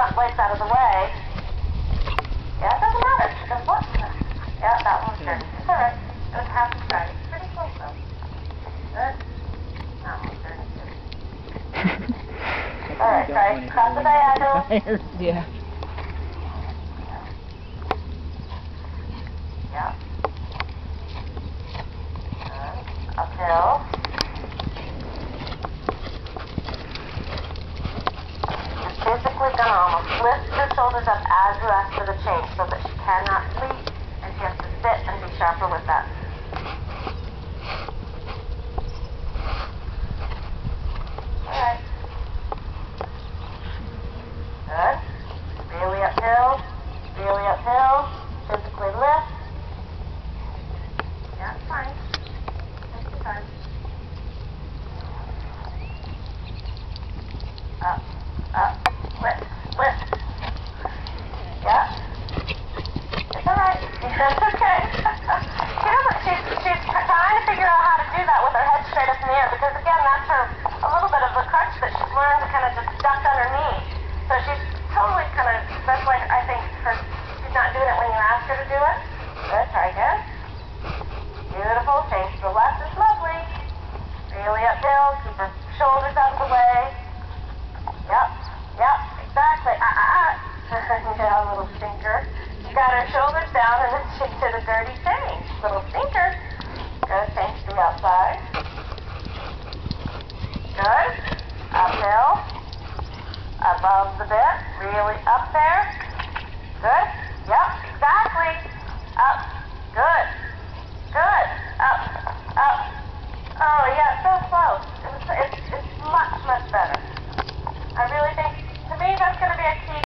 front blade's out of the way. Yeah, it doesn't matter. She goes, what? Yeah, that one's dirty. It's alright. It was half the size. It's pretty close though. Good. That one's dirty too. Alright, try cross the diagonal. Yeah. Yeah. Good. Uphill. Basically gonna almost lift her shoulders up as you ask her to change so that she cannot leap and she has to sit and be sharper with that. Alright. Good. Really uphill. Really uphill. Physically lift. Yeah, it's fine. Take your time. Up. Up. Lift. Lift. Yeah. It's alright. It's okay. She's trying to figure out how to do that with her head straight up in the air because again that's a little bit of the crutch that she's learned to kind of just duck underneath. So she's totally that's why I think she's not doing it when you ask her to do it. Good, try again. Beautiful, change to the left, it's lovely. Really uphill, keep her shoulders out of the way. Yep, yep, exactly. Yeah, a little stinker. She got her shoulders down and then she did a dirty change. Little stinker. Good, change to the outside. Good. Uphill. Above the bit. Really up there.